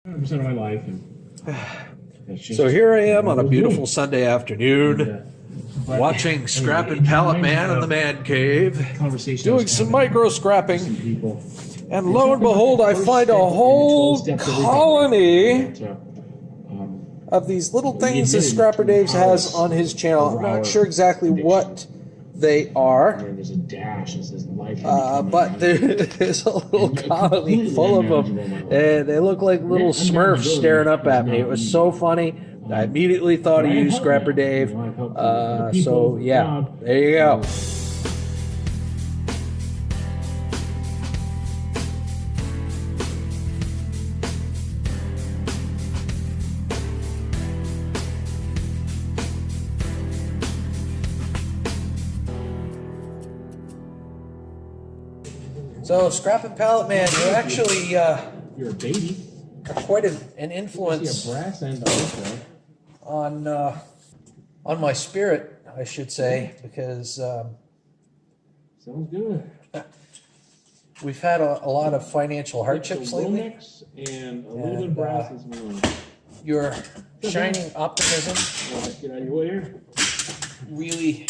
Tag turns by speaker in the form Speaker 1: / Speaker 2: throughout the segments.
Speaker 1: 100% of my life.
Speaker 2: So here I am on a beautiful Sunday afternoon, watching Scrap and Pallet Man in the Man Cave, doing some micro scrapping, and lo and behold, I find a whole colony of these little things that Scrapper Dave has on his channel. I'm not sure exactly what they are,
Speaker 1: There's a dash that says life.
Speaker 2: but there's a little colony full of them, and they look like little Smurfs staring up at me. It was so funny. I immediately thought of you, Scrapper Dave. So yeah, there you go. So, Scrap and Pallet Man, you actually
Speaker 1: You're a baby.
Speaker 2: are quite an
Speaker 1: See
Speaker 2: influence
Speaker 1: a brass end also.
Speaker 2: on my spirit, I should say, because
Speaker 1: Sounds good.
Speaker 2: we've had a lot of financial hardships
Speaker 1: A little
Speaker 2: lately.
Speaker 1: mix and a little bit of brass is one.
Speaker 2: Your shining optimism
Speaker 1: Let's get out of your way here.
Speaker 2: really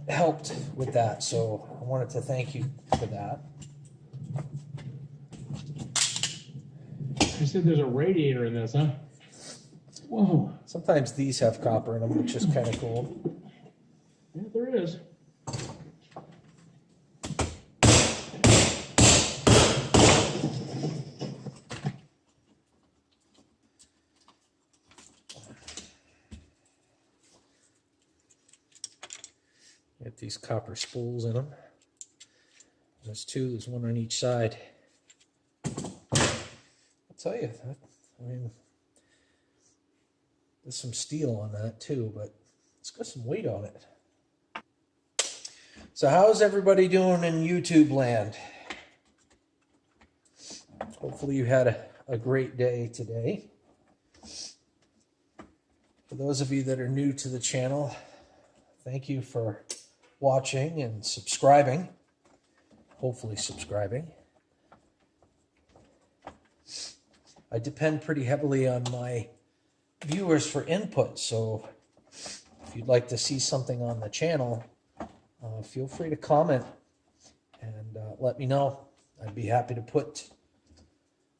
Speaker 2: helped with that, so I wanted to thank you for that.
Speaker 1: You said there's a radiator in this, huh? Whoa.
Speaker 2: Sometimes these have copper in them, which is kind of cool.
Speaker 1: Yeah, there is.
Speaker 2: Get these copper spools in them. There's two, there's one on each side. I'll tell you, I mean, there's some steel on that too, but it's got some weight on it. So how's everybody doing in YouTube land? Hopefully you had a great day today. For those of you that are new to the channel, thank you for watching and subscribing, hopefully subscribing. I depend pretty heavily on my viewers for input, so if you'd like to see something on the channel, feel free to comment and let me know. I'd be happy to put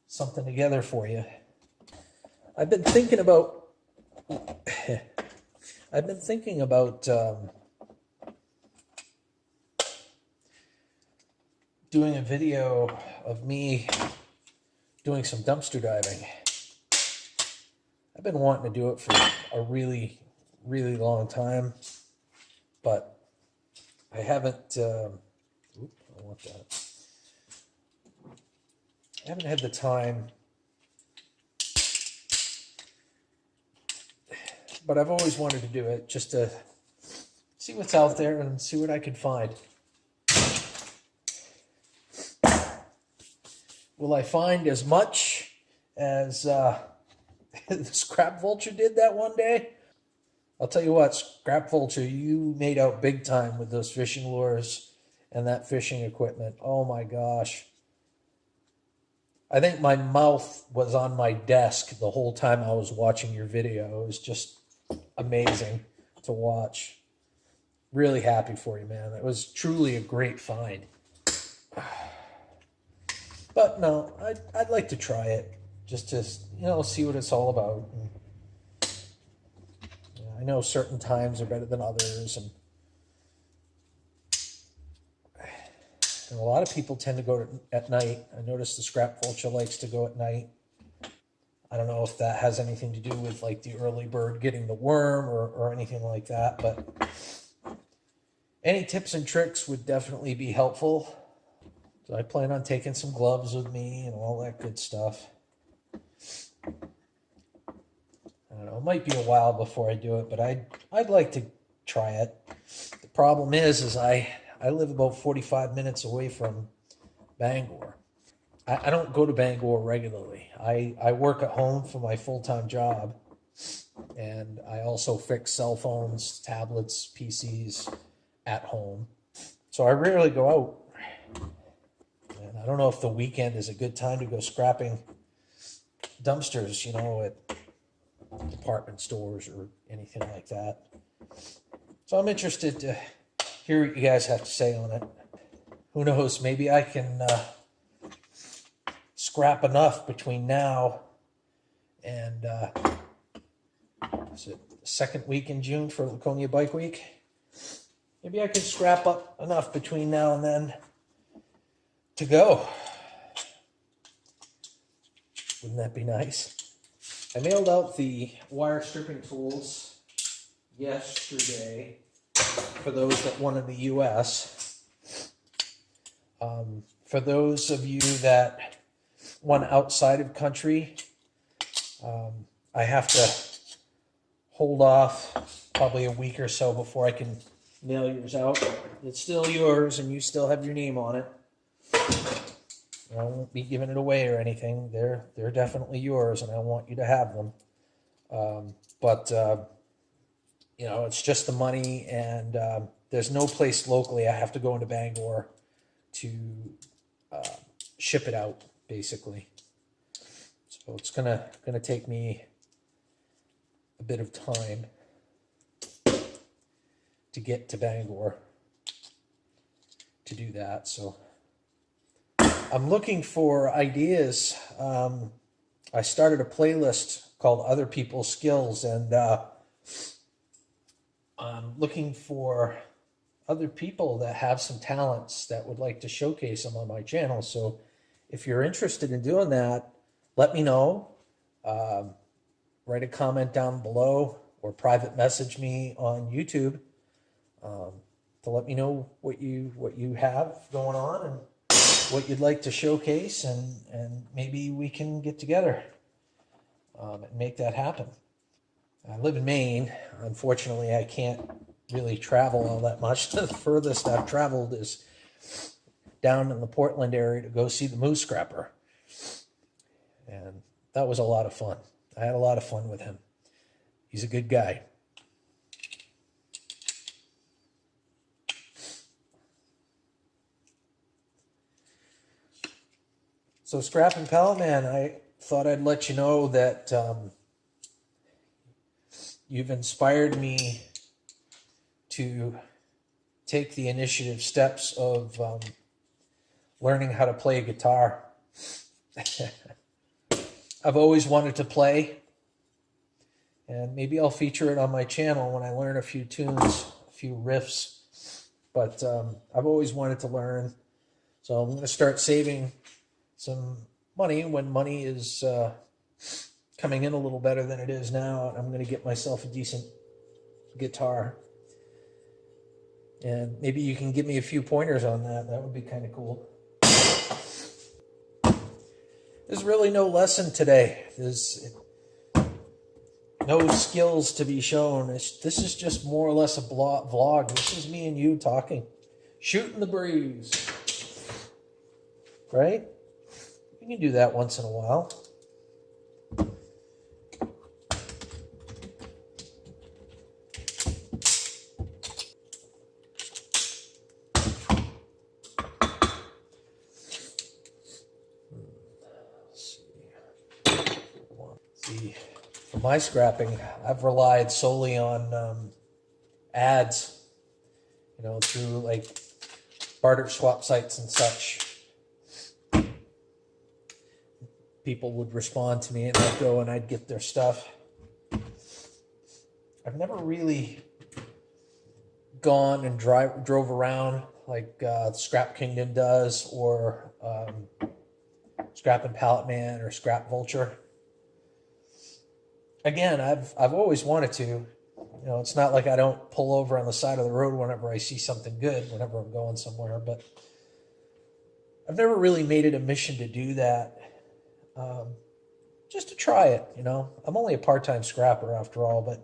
Speaker 2: something together for you. I've been thinking about doing a video of me doing some dumpster diving. I've been wanting to do it for a really, really long time, but I haven't, I haven't had the time, but I've always wanted to do it just to see what's out there and see what I could find. Will I find as much as the Scrap Vulture did that one day? I'll tell you what, Scrap Vulture, you made out big time with those fishing lures and that fishing equipment. Oh my gosh. I think my mouth was on my desk the whole time I was watching your video. It was just amazing to watch. Really happy for you, man. It was truly a great find. But no, I'd like to try it just to, see what it's all about. And, I know certain times are better than others, and a lot of people tend to go at night. I noticed the Scrap Vulture likes to go at night. I don't know if that has anything to do with like the early bird getting the worm or anything like that, but any tips and tricks would definitely be helpful. So I plan on taking some gloves with me and all that good stuff. I don't know, it might be a while before I do it, but I'd like to try it. The problem is I live about 45 minutes away from Bangor. I don't go to Bangor regularly. I work at home for my full-time job, and I also fix cell phones, tablets, PCs at home. So I rarely go out. And I don't know if the weekend is a good time to go scrapping dumpsters, you know, at department stores or anything like that. So I'm interested to hear what you guys have to say on it. Who knows, maybe I can scrap enough between now and is it the second week in June for Laconia Bike Week? Maybe I can scrap up enough between now and then to go. Wouldn't that be nice? I mailed out the wire stripping tools yesterday for those that want in the US. For those of you that want outside of country, I have to hold off probably a week or so before I can mail yours out. It's still yours and you still have your name on it. I won't be giving it away or anything. They're definitely yours, and I want you to have them. But you know, it's just the money, and there's no place locally. I have to go into Bangor to ship it out, basically. So it's gonna take me a bit of time to get to Bangor to do that. So I'm looking for ideas. I started a playlist called Other People's Skills, and I'm looking for other people that have some talents that would like to showcase them on my channel. So if you're interested in doing that, let me know. Write a comment down below or private message me on YouTube to let me know what you have going on and what you'd like to showcase, and maybe we can get together and make that happen. I live in Maine. Unfortunately, I can't really travel all that much. The furthest I've traveled is down in the Portland area to go see the moose scrapper. And that was a lot of fun. I had a lot of fun with him. He's a good guy. So Scrap and Pallet Man, I thought I'd let you know that you've inspired me to take the initiative steps of learning how to play guitar. I've always wanted to play, and maybe I'll feature it on my channel when I learn a few tunes, a few riffs, but I've always wanted to learn. So I'm going to start saving some money when money is coming in a little better than it is now. I'm going to get myself a decent guitar. And maybe you can give me a few pointers on that. That would be kind of cool. There's really no lesson today. There's no skills to be shown. This is just more or less a vlog. This is me and you talking, shooting the breeze. Right? You can do that once in a while. See, for my scrapping, I've relied solely on ads, you know, through like barter swap sites and such. People would respond to me and I'd go and I'd get their stuff. I've never really gone and drove around like Scrap Kingdom does, or Scrap and Pallet Man or Scrap Vulture. Again, I've always wanted to. You know, it's not like I don't pull over on the side of the road whenever I see something good, whenever I'm going somewhere, but I've never really made it a mission to do that. Just to try it, you know. I'm only a part-time scrapper after all, but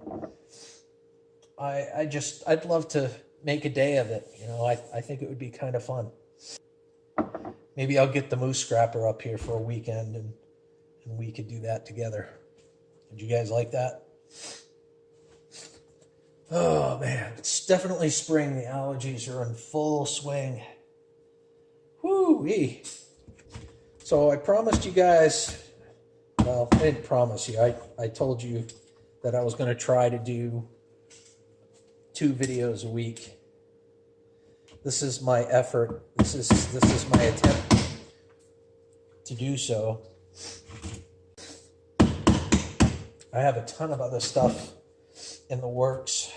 Speaker 2: I'd love to make a day of it, you know. I think it would be kind of fun. Maybe I'll get the moose scrapper up here for a weekend and we could do that together. Would you guys like that? Oh man, it's definitely spring. The allergies are in full swing. Woo-wee. So I promised you guys Well, I didn't promise you. I told you that I was going to try to do 2 videos a week. This is my effort. This is my attempt to do so. I have a ton of other stuff in the works.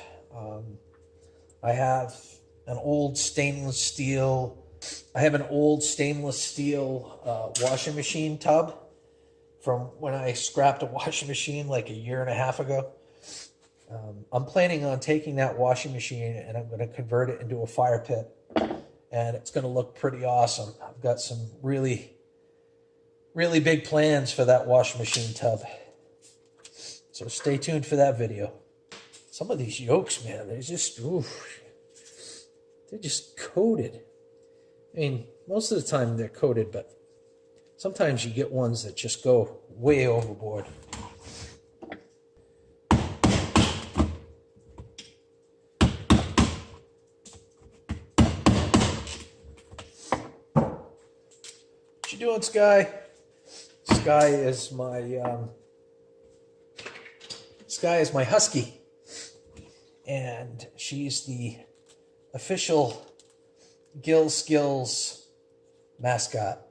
Speaker 2: I have an old stainless steel. I have an old stainless steel washing machine tub from when I scrapped a washing machine like a year and a half ago. I'm planning on taking that washing machine and I'm going to convert it into a fire pit, and it's going to look pretty awesome. I've got some really big plans for that washing machine tub. So stay tuned for that video. Some of these yolks, man, they're just coated. I mean, most of the time they're coated, but sometimes you get ones that just go way overboard. What you doing, Sky? Sky is my husky, and she's the official Skillz mascot.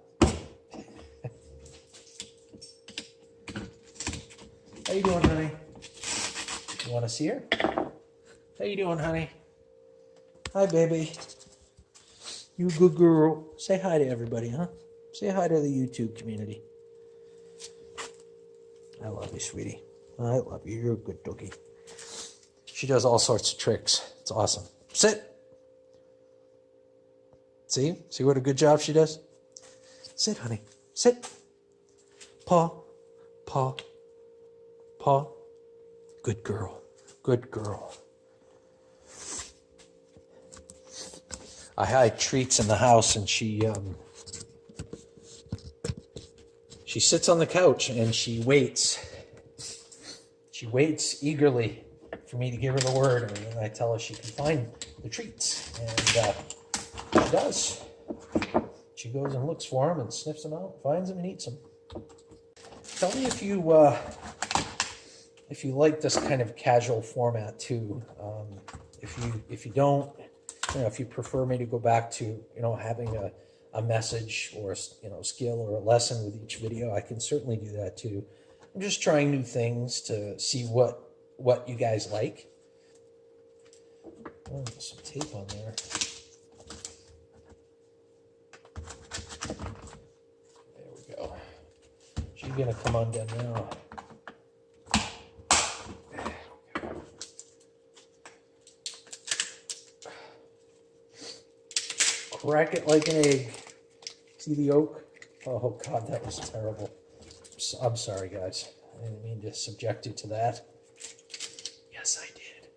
Speaker 2: How you doing, honey? You want to see her? How you doing, honey? Hi, baby. You good girl. Say hi to everybody, huh? Say hi to the YouTube community. I love you, sweetie. I love you. You're a good doggy. She does all sorts of tricks. It's awesome. Sit. See? See what a good job she does? Sit, honey. Sit. Paw. Paw. Paw. Good girl. Good girl. I hide treats in the house, and she sits on the couch and she waits. She waits eagerly for me to give her the word, and then I tell her she can find the treats, and she does. She goes and looks for them and sniffs them out, finds them, and eats them. Tell me if you like this kind of casual format too. If you don't, if you prefer me to go back to having a message or skill or a lesson with each video, I can certainly do that too. I'm just trying new things to see what you guys like. Oh, there's some tape on there. There we go. She's gonna come undone now. Crack it like an egg. See the yolk? Oh God, that was terrible. I'm sorry, guys. I didn't mean to subject you to that. Yes, I did.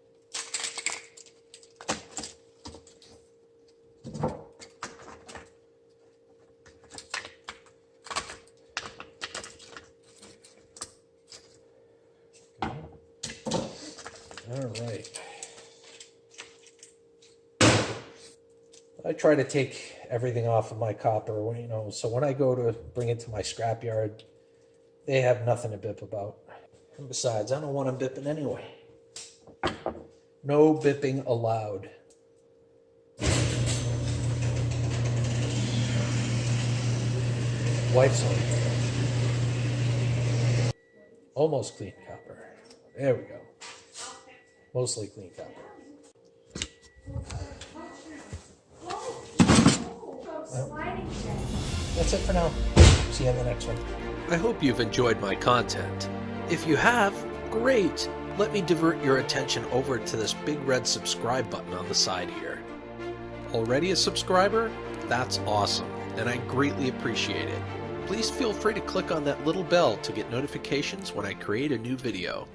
Speaker 2: All right. I try to take everything off of my copper, so when I go to bring it to my scrapyard, they have nothing to bip about. And besides, I don't want them bipping anyway. No bipping allowed. Wife's home. Almost clean copper. There we go. Mostly clean copper. That's it for now. See you in the next one.
Speaker 3: I hope you've enjoyed my content. If you have, great! Let me divert your attention over to this big red subscribe button on the side here. Already a subscriber? That's awesome, and I greatly appreciate it. Please feel free to click on that little bell to get notifications when I create a new video.